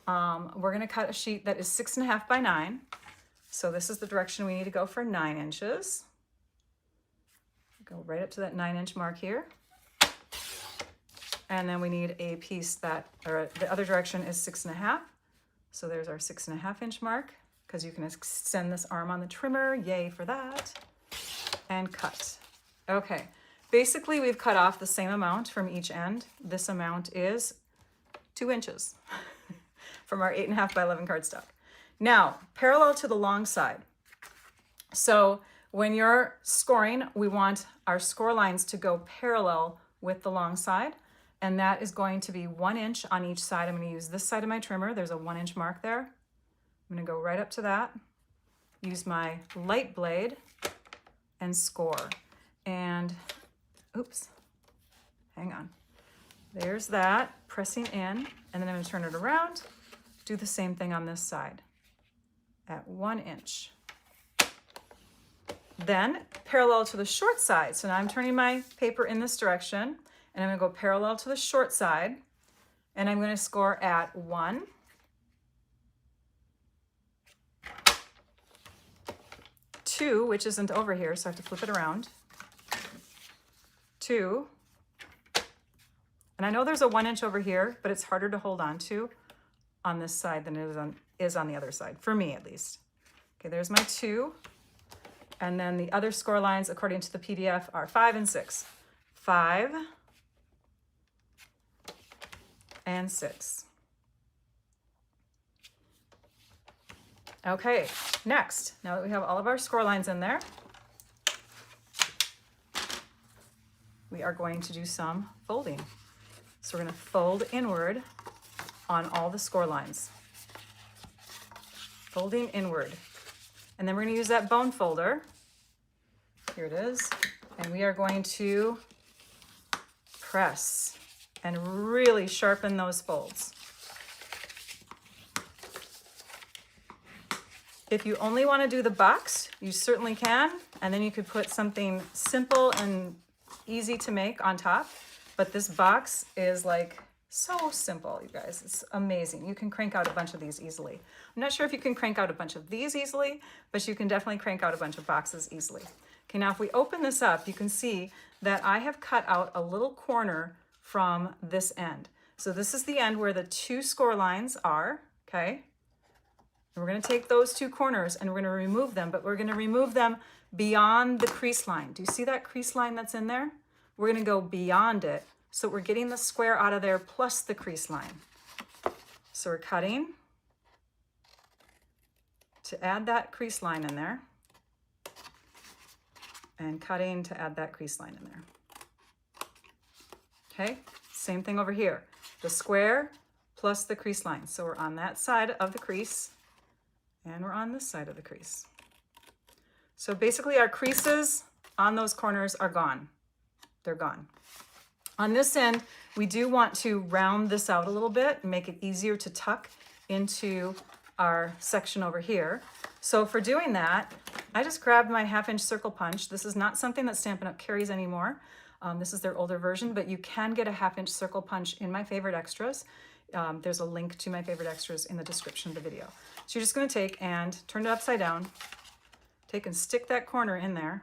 We're gonna cut a sheet that is 6.5 by 9. So this is the direction we need to go for 9 inches. Go right up to that 9-inch mark here. And then we need a piece that, or the other direction is 6.5. So there's our 6.5-inch mark, because you can extend this arm on the trimmer. Yay for that. And cut. Okay, basically we've cut off the same amount from each end. This amount is 2 inches from our 8.5 by 11 cardstock. Now, parallel to the long side. So when you're scoring, we want our score lines to go parallel with the long side, and that is going to be 1 inch on each side. I'm going to use this side of my trimmer. There's a 1-inch mark there. I'm going to go right up to that, use my light blade, and score. And, oops, hang on. There's that, pressing in, and then I'm going to turn it around, do the same thing on this side at 1 inch. Then parallel to the short side. So now I'm turning my paper in this direction, and I'm going to go parallel to the short side, and I'm going to score at 1, 2, which isn't over here, so I have to flip it around, 2, and I know there's a 1 inch over here, but it's harder to hold on to on this side than it is on the other side, for me at least. Okay, there's my 2. And then the other score lines, according to the PDF, are 5 and 6. 5 and 6. Okay, next, now that we have all of our score lines in there, we are going to do some folding. So we're going to fold inward on all the score lines. Folding inward. And then we're going to use that bone folder. Here it is. And we are going to press and really sharpen those folds. If you only want to do the box, you certainly can. And then you could put something simple and easy to make on top. But this box is like so simple, you guys. It's amazing. You can crank out a bunch of these easily. I'm not sure if you can crank out a bunch of these easily, but you can definitely crank out a bunch of boxes easily. Okay, now if we open this up, you can see that I have cut out a little corner from this end. So this is the end where the 2 score lines are, okay? And we're going to take those 2 corners and we're going to remove them, but we're going to remove them beyond the crease line. Do you see that crease line that's in there? We're going to go beyond it. So we're getting the square out of there plus the crease line. So we're cutting to add that crease line in there, and cutting to add that crease line in there. Okay, same thing over here. The square plus the crease line. So we're on that side of the crease, and we're on this side of the crease. So basically our creases on those corners are gone. They're gone. On this end, we do want to round this out a little bit and make it easier to tuck into our section over here. So for doing that, I just grabbed my 1/2-inch circle punch. This is not something that Stampin' Up! Carries anymore. This is their older version, but you can get a 1/2-inch circle punch in my favorite extras. There's a link to my favorite extras in the description of the video. So you're just going to take and turn it upside down, take and stick that corner in there,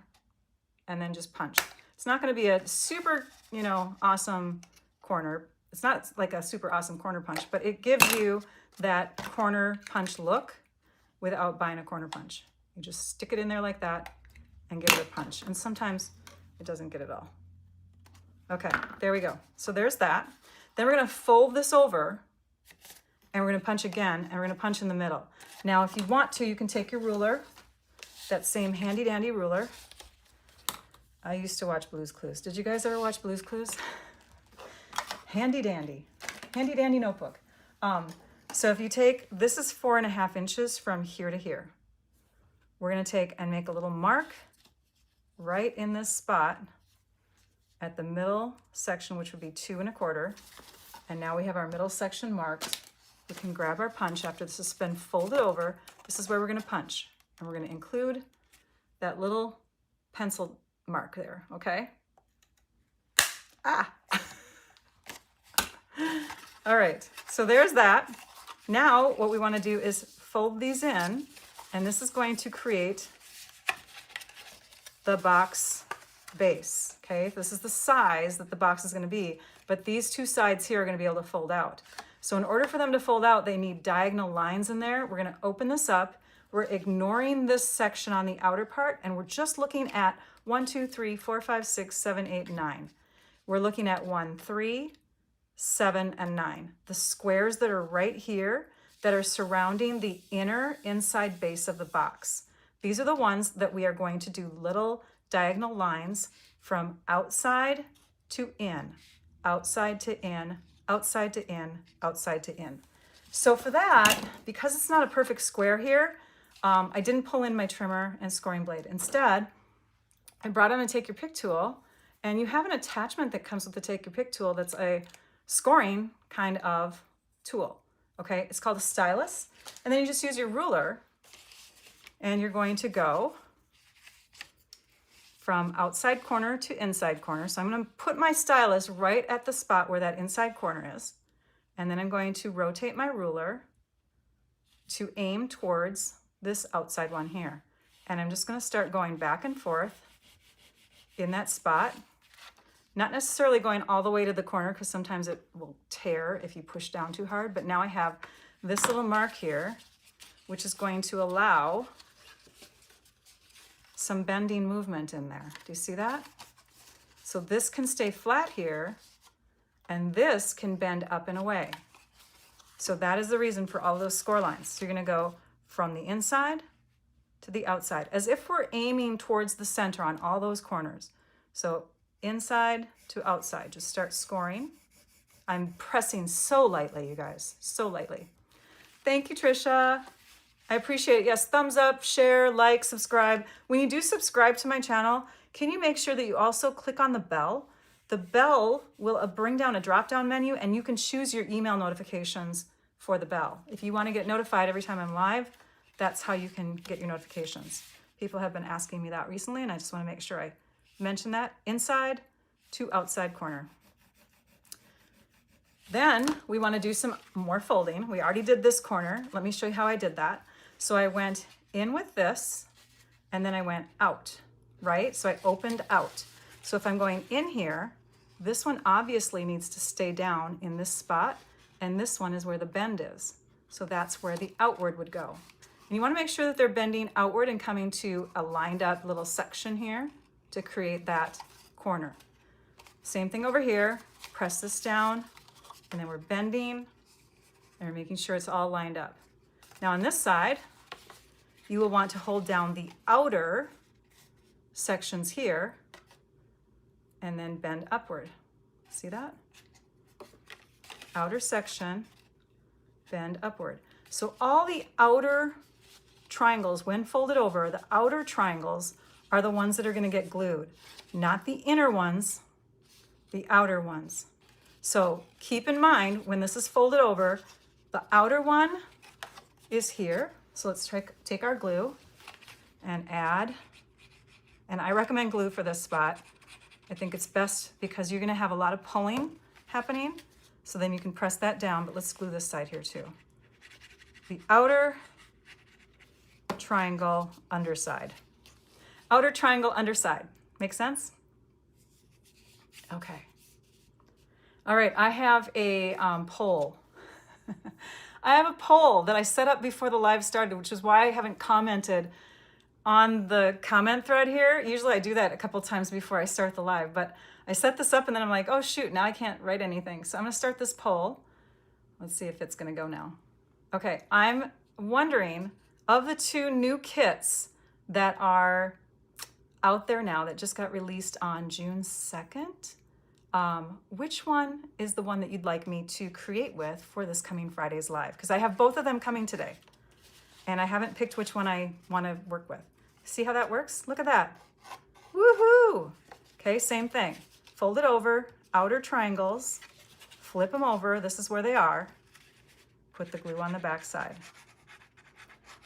and then just punch. It's not going to be a super, you know, awesome corner. It's not like a super awesome corner punch, but it gives you that corner punch look without buying a corner punch. You just stick it in there like that and give it a punch. And sometimes it doesn't get it all. Okay, there we go. So there's that. Then we're going to fold this over and we're going to punch again, and we're going to punch in the middle. Now, if you want to, you can take your ruler, that same handy dandy ruler. I used to watch Blue's Clues. Did you guys ever watch Blue's Clues? Handy dandy notebook. So if you take, this is 4.5 inches from here to here. We're going to take and make a little mark right in this spot at the middle section, which would be 2 1/4. And now we have our middle section marked. We can grab our punch after this has been folded over. This is where we're going to punch. And we're going to include that little pencil mark there, okay? Ah! All right, so there's that. Now what we want to do is fold these in, and this is going to create the box base, okay? This is the size that the box is going to be, but these two sides here are going to be able to fold out. So in order for them to fold out, they need diagonal lines in there. We're going to open this up. We're ignoring this section on the outer part, and we're just looking at 1, 2, 3, 4, 5, 6, 7, 8, 9. We're looking at 1, 3, 7, and 9. The squares that are right here that are surrounding the inner inside base of the box. These are the ones that we are going to do little diagonal lines from outside to in, outside to in, outside to in, outside to in. So for that, because it's not a perfect square here, I didn't pull in my trimmer and scoring blade. Instead, I brought in a Take Your Pick tool, and you have an attachment that comes with the Take Your Pick tool that's a scoring kind of tool, okay? It's called a stylus, and then you just use your ruler, and you're going to go from outside corner to inside corner. So I'm going to put my stylus right at the spot where that inside corner is, and then I'm going to rotate my ruler to aim towards this outside one here. And I'm just going to start going back and forth in that spot. Not necessarily going all the way to the corner, because sometimes it will tear if you push down too hard, but now I have this little mark here, which is going to allow some bending movement in there. Do you see that? So this can stay flat here, and this can bend up and away. So that is the reason for all those score lines. So you're going to go from the inside to the outside, as if we're aiming towards the center on all those corners. So inside to outside, just start scoring. I'm pressing so lightly, you guys, so lightly. Thank you, Trisha. I appreciate it. Yes, thumbs up, share, like, subscribe. When you do subscribe to my channel, can you make sure that you also click on the bell? The bell will bring down a drop-down menu, and you can choose your email notifications for the bell. If you want to get notified every time I'm live, that's how you can get your notifications. People have been asking me that recently, and I just want to make sure I mention that. Inside to outside corner. Then we want to do some more folding. We already did this corner. Let me show you how I did that. So I went in with this, and then I went out, right? So I opened out. So if I'm going in here, this one obviously needs to stay down in this spot, and this one is where the bend is. So that's where the outward would go. And you want to make sure that they're bending outward and coming to a lined up little section here to create that corner. Same thing over here. Press this down, and then we're bending, and we're making sure it's all lined up. Now on this side, you will want to hold down the outer sections here and then bend upward. See that? Outer section, bend upward. So all the outer triangles, when folded over, the outer triangles are the ones that are going to get glued, not the inner ones, the outer ones. So keep in mind, when this is folded over, the outer one is here. So let's take our glue and add, and I recommend glue for this spot. I think it's best because you're going to have a lot of pulling happening. So then you can press that down, but let's glue this side here too. The outer triangle underside. Outer triangle underside. Make sense? Okay. All right, I have a poll. I have a poll that I set up before the live started, which is why I haven't commented on the comment thread here. Usually I do that a couple times before I start the live, but I set this up and then I'm like, oh shoot, now I can't write anything. So I'm gonna start this poll. Let's see if it's gonna go now. Okay, I'm wondering, of the two new kits that are out there now that just got released on June 2nd, which one is the one that you'd like me to create with for this coming Friday's live? Because I have both of them coming today and I haven't picked which one I want to work with. See how that works? Look at that. Woohoo! Okay, same thing. Fold it over, outer triangles, flip them over. This is where they are. Put the glue on the back side.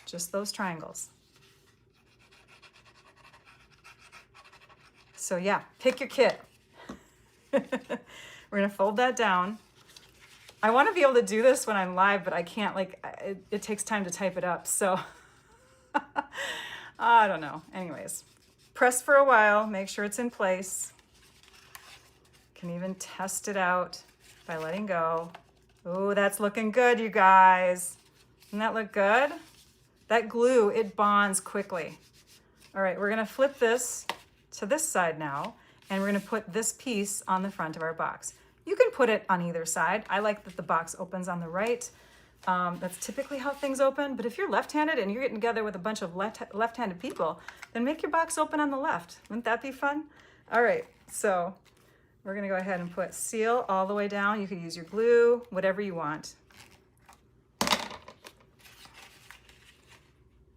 Just those triangles. So yeah, pick your kit. We're gonna fold that down. I want to be able to do this when I'm live, but I can't, like, it takes time to type it up. So I don't know. Anyways, press for a while, make sure it's in place. Can even test it out by letting go. Oh, that's looking good, you guys. Doesn't that look good? That glue, it bonds quickly. All right, we're gonna flip this to this side now, and we're gonna put this piece on the front of our box. You can put it on either side. I like that the box opens on the right. That's typically how things open, but if you're left-handed and you're getting together with a bunch of left-handed people, then make your box open on the left. Wouldn't that be fun? All right, so we're gonna go ahead and put seal all the way down. You could use your glue, whatever you want.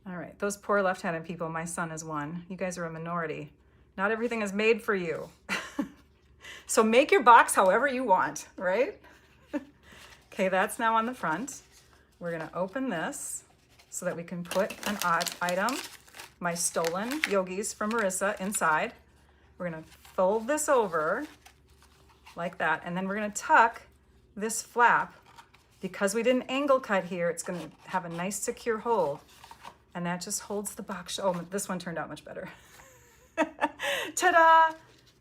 All right, those poor left-handed people, my son is one. You guys are a minority. Not everything is made for you. So make your box however you want, right? Okay, that's now on the front. We're gonna open this so that we can put an odd item, my stolen yogis from Marissa, inside. We're gonna fold this over like that, and then we're gonna tuck this flap. Because we didn't angle cut here, it's gonna have a nice secure hold, and that just holds the box. Oh, this one turned out much better. Ta-da!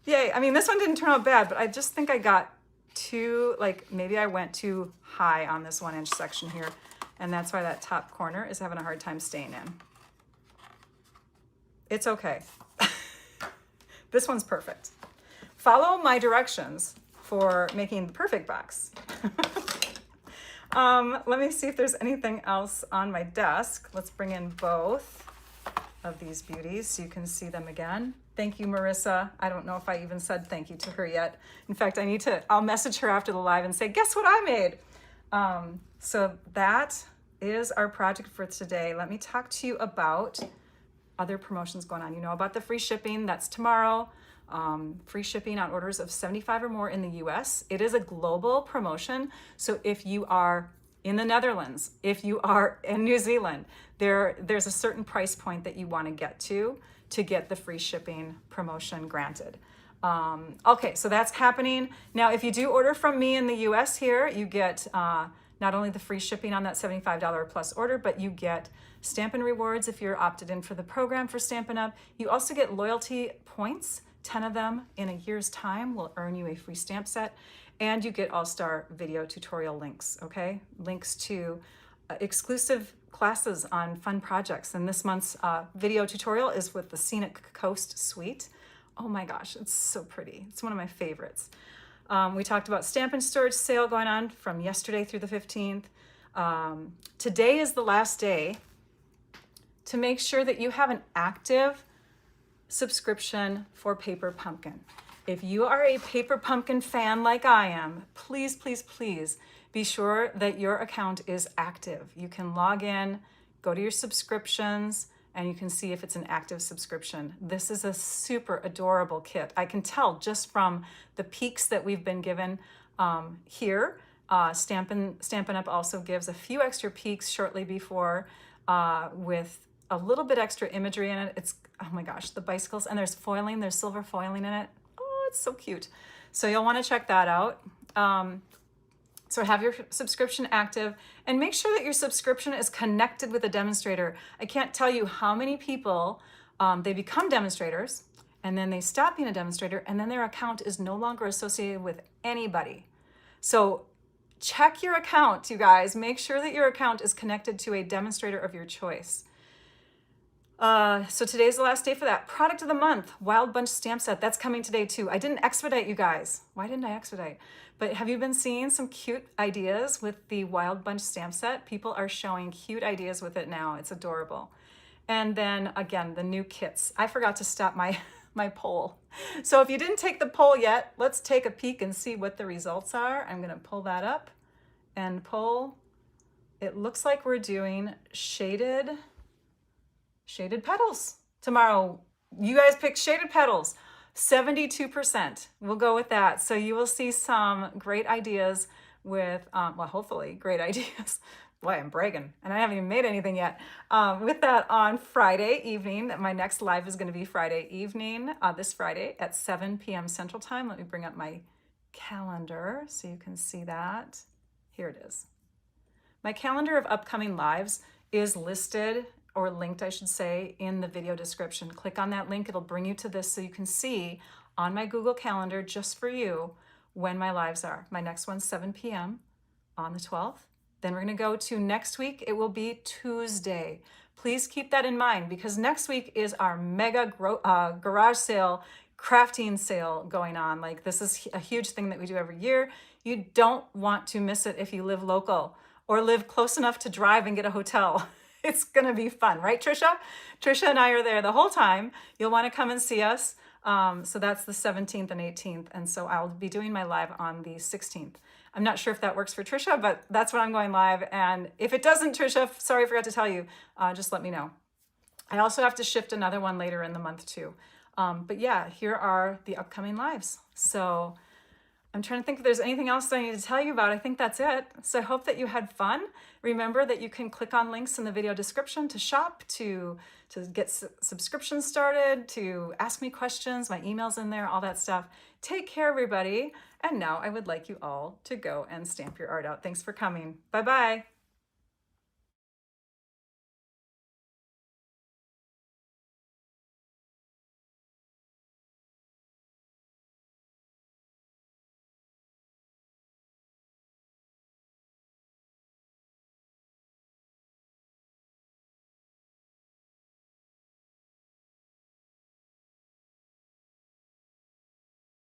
Yay. I mean, this one didn't turn out bad, but I just think I got too, like, maybe I went too high on this 1-inch section here, and that's why that top corner is having a hard time staying in. It's okay. This one's perfect. Follow my directions for making the perfect box. Let me see if there's anything else on my desk. Let's bring in both of these beauties so you can see them again. Thank you, Marissa. I don't know if I even said thank you to her yet. In fact, I'll message her after the live and say, guess what I made? So that is our project for today. Let me talk to you about other promotions going on. You know about the free shipping, that's tomorrow. Free shipping on orders of 75 or more in the US. It is a global promotion. So if you are in the Netherlands, if you are in New Zealand, there's a certain price point that you want to get the free shipping promotion granted. Okay, so that's happening. Now, if you do order from me in the US here, you get not only the free shipping on that $75 plus order, but you get Stampin' Rewards if you're opted in for the program for Stampin' Up. You also get loyalty points. 10 of them in a year's time will earn you a free stamp set, and you get all-star video tutorial links, okay? Links to exclusive classes on fun projects. And this month's video tutorial is with the Scenic Coast Suite. Oh my gosh, it's so pretty. It's one of my favorites. We talked about Stampin' Storage sale going on from yesterday through the 15th. Today is the last day to make sure that you have an active subscription for Paper Pumpkin. If you are a Paper Pumpkin fan like I am, please, please, please be sure that your account is active. You can log in, go to your subscriptions, and you can see if it's an active subscription. This is a super adorable kit. I can tell just from the peeks that we've been given here. Stampin' Up! Also gives a few extra peeks shortly before with a little bit extra imagery in it. It's, oh my gosh, the bicycles, and there's foiling, there's silver foiling in it. Oh, it's so cute. So you'll want to check that out. So have your subscription active, and make sure that your subscription is connected with a demonstrator. I can't tell you how many people, they become demonstrators, and then they stop being a demonstrator, and then their account is no longer associated with anybody. So check your account, you guys. Make sure that your account is connected to a demonstrator of your choice. So today's the last day for that. Product of the month, Wild Bunch stamp set. That's coming today too. I didn't expedite, you guys. Why didn't I expedite? But have you been seeing some cute ideas with the Wild Bunch stamp set? People are showing cute ideas with it now. It's adorable. And then again, the new kits. I forgot to stop my poll. So if you didn't take the poll yet, let's take a peek and see what the results are. I'm gonna pull that up and poll. It looks like we're doing shaded petals tomorrow. You guys picked shaded petals, 72%. We'll go with that. So you will see some great ideas with, well, hopefully great ideas. Boy, I'm bragging, and I haven't even made anything yet. With that on Friday evening, my next live is going to be Friday evening, this Friday at 7 p.m. Central Time. Let me bring up my calendar so you can see that. Here it is. My calendar of upcoming lives is listed, or linked, I should say, in the video description. Click on that link. It'll bring you to this so you can see on my Google Calendar, just for you, when my lives are. My next one's 7 p.m. on the 12th. Then we're going to go to next week. It will be Tuesday. Please keep that in mind, because next week is our mega garage sale, crafting sale going on. Like, this is a huge thing that we do every year. You don't want to miss it if you live local or live close enough to drive and get a hotel. It's going to be fun, right, Trisha? Trisha and I are there the whole time. You'll want to come and see us. So that's the 17th and 18th. And so I'll be doing my live on the 16th. I'm not sure if that works for Trisha, but that's when I'm going live. And if it doesn't, Trisha, sorry, I forgot to tell you, just let me know. I also have to shift another one later in the month too. But yeah, here are the upcoming lives. So I'm trying to think if there's anything else that I need to tell you about. I think that's it. So I hope that you had fun. Remember that you can click on links in the video description to shop, to get subscriptions started, to ask me questions, my email's in there, all that stuff. Take care, everybody. And now I would like you all to go and stamp your art out. Thanks for coming. Bye-bye.